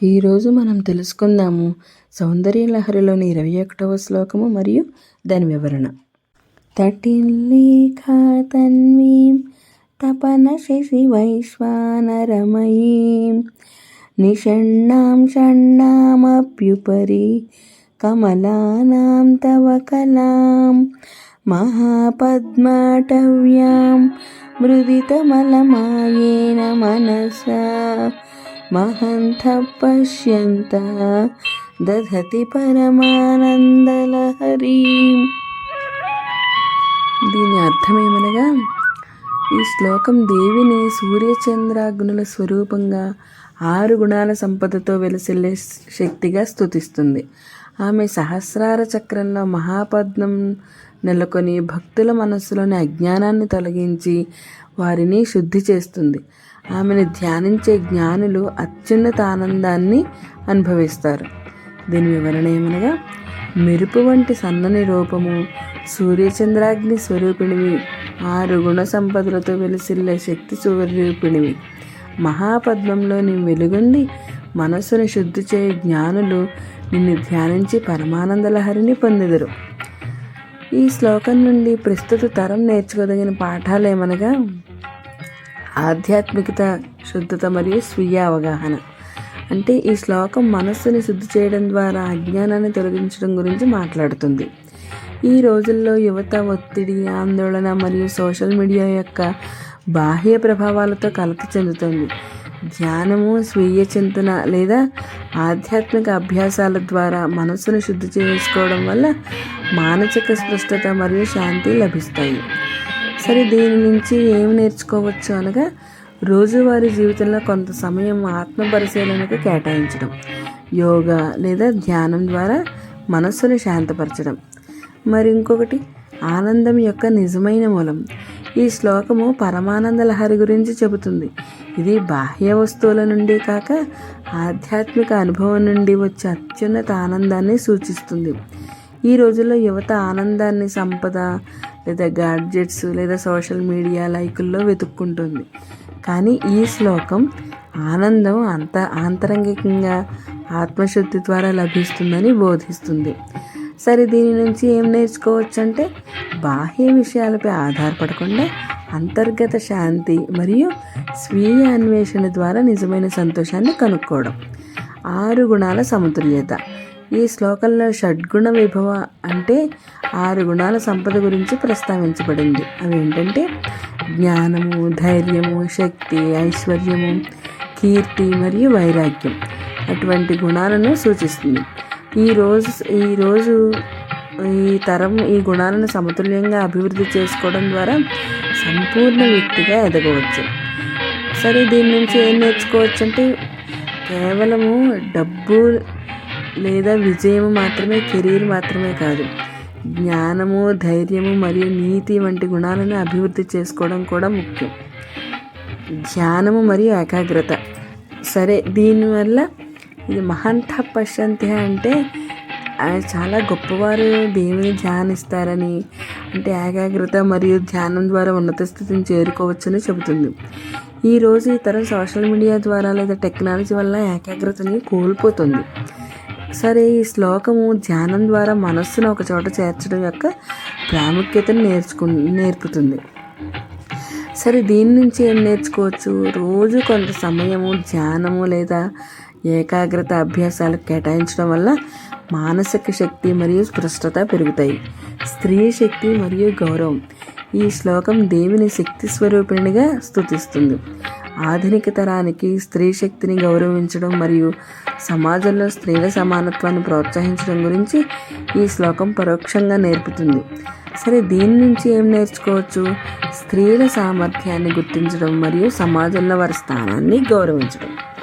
ఈరోజు మనం తెలుసుకుందాము సౌందర్యలహరిలోని 21వ శ్లోకము మరియు దాని వివరణ. తటిల్లేఖా తన్వీం తపన శశి వైశ్వానరమయీం నిషణ్ణాం షణ్ణామప్యుపరి కమలానాం తవ కలాం మహాపద్మాటవ్యాం మృదితమలమాయేన మనసా మహంత పశ్యంత దధతి పరమానందలహరి. దీని అర్థమేమనగా, ఈ శ్లోకం దేవిని సూర్యచంద్రాగ్నుల స్వరూపంగా 6 గుణాల సంపదతో వెలసిల్లే శక్తిగా స్తుతిస్తుంది. ఆమె సహస్రార చక్రంలో మహాపద్మం నెలకొని భక్తుల మనస్సులోని అజ్ఞానాన్ని తొలగించి వారిని శుద్ధి చేస్తుంది. ఆమెను ధ్యానించే జ్ఞానులు అత్యున్నత ఆనందాన్ని అనుభవిస్తారు. దీని వివరణ ఏమనగా, మెరుపు వంటి సన్నని రూపము, సూర్యచంద్రాగ్ని స్వరూపిణివి, 6 గుణ సంపదలతో వెలిసిల్లే శక్తి స్వరూపిణివి, మహాపద్మంలో నీవు వెలుగొంది మనస్సును శుద్ధి చేయ జ్ఞానులు నిన్ను ధ్యానించి పరమానందలహరిని పొందెదరు. ఈ శ్లోకం నుండి ప్రస్తుత తరం నేర్చుకోదగిన పాఠాలు ఏమనగా, ఆధ్యాత్మికత, శుద్ధత మరియు స్వీయ అవగాహన. అంటే ఈ శ్లోకం మనస్సుని శుద్ధి చేయడం ద్వారా అజ్ఞానాన్ని తొలగించడం గురించి మాట్లాడుతుంది. ఈ రోజుల్లో యువత ఒత్తిడి, ఆందోళన మరియు సోషల్ మీడియా యొక్క బాహ్య ప్రభావాలతో కలత చెందుతుంది. ధ్యానము, స్వీయ చింతన లేదా ఆధ్యాత్మిక అభ్యాసాల ద్వారా మనస్సును శుద్ధి చేసుకోవడం వల్ల మానసిక స్పష్టత మరియు శాంతి లభిస్తాయి. సరే, దీని నుంచి ఏమి నేర్చుకోవచ్చు అనగా, రోజువారీ జీవితంలో కొంత సమయం ఆత్మ పరిశీలనకు కేటాయించడం, యోగా లేదా ధ్యానం ద్వారా మనస్సును శాంతపరచడం. మరి ఇంకొకటి, ఆనందం యొక్క నిజమైన మూలం. ఈ శ్లోకము పరమానంద లహరి గురించి చెబుతుంది. ఇది బాహ్య వస్తువుల నుండి కాక ఆధ్యాత్మిక అనుభవం నుండి వచ్చే అత్యున్నత ఆనందాన్ని సూచిస్తుంది. ఈ రోజుల్లో యువత ఆనందాన్ని సంపద లేదా గాడ్జెట్స్ లేదా సోషల్ మీడియా లైకుల్లో వెతుక్కుంటుంది. కానీ ఈ శ్లోకం ఆనందం ఆంతరంగికంగా ఆత్మశుద్ధి ద్వారా లభిస్తుందని బోధిస్తుంది. సరే, దీని నుంచి ఏం నేర్చుకోవచ్చు అంటే, బాహ్య విషయాలపై ఆధారపడకుండా అంతర్గత శాంతి మరియు స్వీయ అన్వేషణ ద్వారా నిజమైన సంతోషాన్ని కనుక్కోవడం. 6 గుణాల సమతుల్యత. ఈ శ్లోకంలో షడ్గుణ విభవ అంటే 6 గుణాల సంపద గురించి ప్రస్తావించబడింది. అవి ఏంటంటే జ్ఞానము, ధైర్యము, శక్తి, ఐశ్వర్యము, కీర్తి మరియు వైరాగ్యం. అటువంటి గుణాలను సూచిస్తుంది. ఈ తరం ఈ గుణాలను సమతుల్యంగా అభివృద్ధి చేసుకోవడం ద్వారా సంపూర్ణ వ్యక్తిగా ఎదగవచ్చు. సరే, దీని నుంచి ఏం నేర్చుకోవచ్చు అంటే, కేవలము డబ్బు లేదా విజయము మాత్రమే, కెరీర్ మాత్రమే కాదు, జ్ఞానము, ధైర్యము మరియు నీతి వంటి గుణాలను అభివృద్ధి చేసుకోవడం కూడా ముఖ్యం. ధ్యానము మరియు ఏకాగ్రత. సరే, దీనివల్ల ఇది మహంత పశ్యంతి అంటే చాలా గొప్పవారు దేవుని ధ్యానిస్తారని, అంటే ఏకాగ్రత మరియు ధ్యానం ద్వారా ఉన్నత స్థితిని చేరుకోవచ్చని చెబుతుంది. ఈరోజు ఈ తరం సోషల్ మీడియా ద్వారా లేదా టెక్నాలజీ వల్ల ఏకాగ్రతని కోల్పోతుంది. సరే, ఈ శ్లోకము ధ్యానం ద్వారా మనస్సును ఒక చోట చేర్చడం యొక్క ప్రాముఖ్యతను నేర్పుతుంది. సరే, దీని నుంచి ఏం నేర్చుకోవచ్చు? రోజు కొంత సమయము ధ్యానము లేదా ఏకాగ్రత అభ్యాసాలకు కేటాయించడం వల్ల మానసిక శక్తి మరియు స్పష్టత పెరుగుతాయి. స్త్రీ శక్తి మరియు గౌరవం. ఈ శ్లోకం దేవిని శక్తి స్వరూపిణిగా స్తుతిస్తుంది. ఆధునిక తరానికి స్త్రీ శక్తిని గౌరవించడం మరియు సమాజంలో స్త్రీల సమానత్వాన్ని ప్రోత్సహించడం గురించి ఈ శ్లోకం పరోక్షంగా నేర్పుతుంది. సరే, దీని నుంచి ఏం నేర్చుకోవచ్చు? స్త్రీల సామర్థ్యాన్ని గుర్తించడం మరియు సమాజంలో వారి స్థానాన్ని గౌరవించడం.